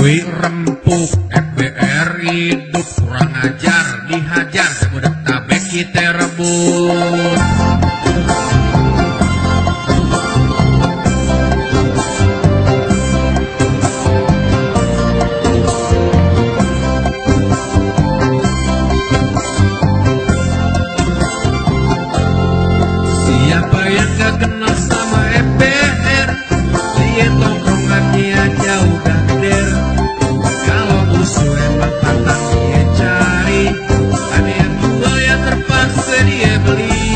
Betawi rempuk, FBR hidup kurang ajar, dihajar sebudak tabek kita rebut. Siapa yang gak kenal sama FBR, dia tongkrongannya jauh gander. Kalau musuh emang pantang dia cari, ada yang jual ya terpaksa dia beli.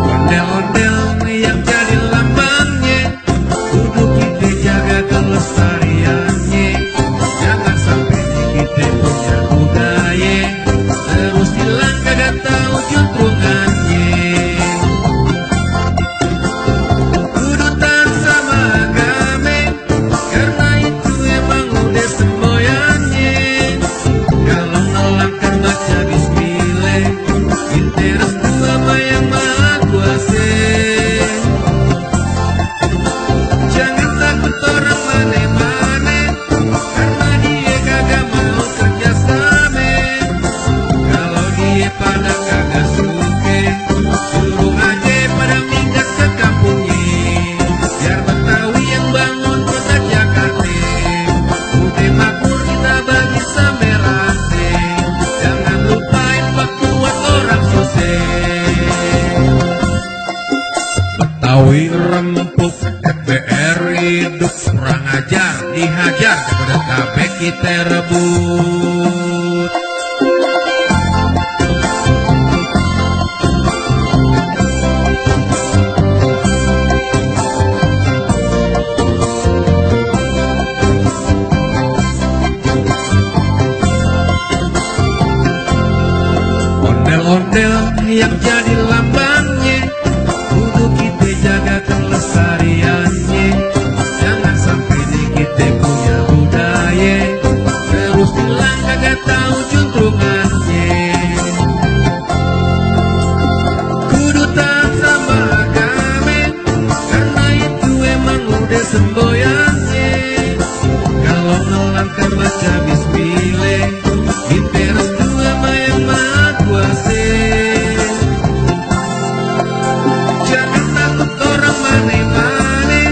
Ondel-ondel yang jadi lambangnya, kudu kita jaga kelestariannya. Jangan sampai kita punya budaya terus hilang kagak tahu juntrungannya. Kudu taat sama agama, karena itu emang udah semboyannya. Kalau ngelangkah baca bismillah, kita restu sama yang maha kuasa. Jangan takut orang mana-mana, karena dia kagak mau kerjasama. Kalau dia pada kagak suka, suruh aja pada minggat ke kampungnya. Biar Betawi yang bangun kota Jakarta, udah makmur kita bagi sampai rata. Jangan lupain waktu buat orang susah. Betawi rempuk, FBR hidup kurang ajar, dihajar kepada tabek kita rebut. Ondel-ondel yang jadi lambangnya, kudu kita jaga kelestariannya. Jangan sampai di kita punya budaya terus hilang kagak tahu juntrungannya. Kudu taat sama agama, karena itu emang udah semboyannya. Kalau ngelangkah baca bismillah, kita restu sama yang maha kuasa. Jangan takut orang mana-mana,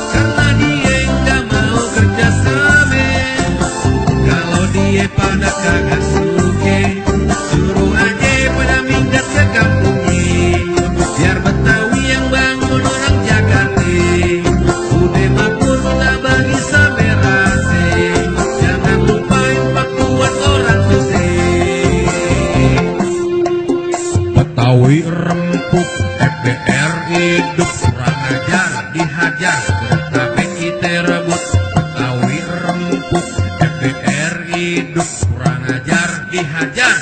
karena dia yang gak mau kerjasama. Kalau dia pada kagak suka, suruh aja pada minggat ke kampungnya. Biar Betawi yang bangun orang Jakarta, udah makmur kita bagi sampai rata. Jangan lupain waktu buat orang susah. Betawi rempuk, FBR hidup kurang ajar, dihajar tabek kita rebut. Betawi rempuk, FBR hidup kurang ajar, dihajar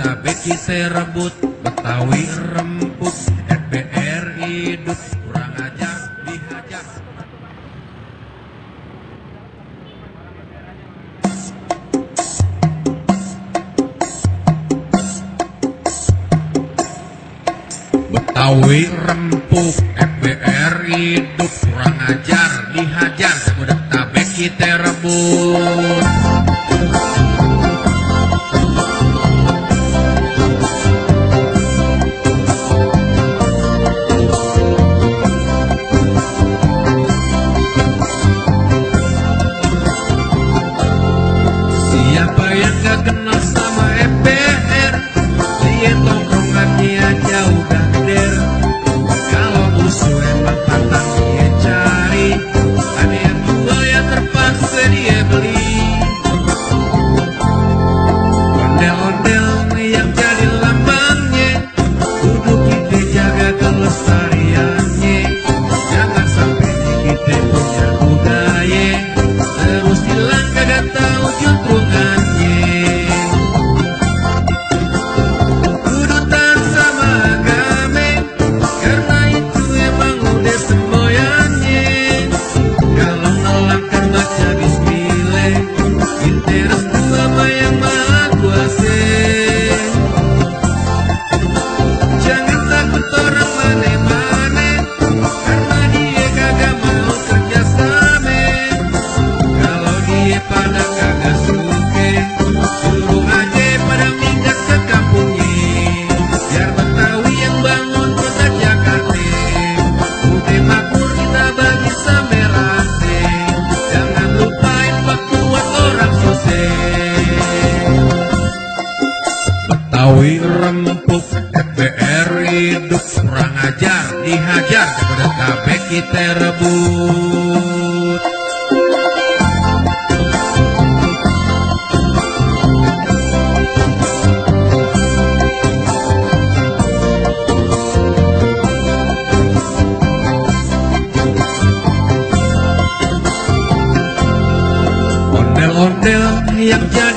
tabek kita rebut. Betawi rempuk, FBR hidup kurang ajar, dihajar. Betawi rempuk, FBR hidup kurang ajar, dihajar sebudak tabek kita rebut. Siapa yang gak kenal sama FBR, dia tongkrongannya jauh gander. Kalau musuh emang pantang dia cari, ada yang jual ya terpaksa dia beli. Ondel-ondel yang jadi lambangnya, kudu kita jaga kelestariannya. Jangan sampai kita punya budaya terus hilang kagak tahu juntrungannya. Jokowi rempuk, DPR hidup, kurang ajar, dihajar, kepada KB kita rebut. Ondel-ondel yang jadi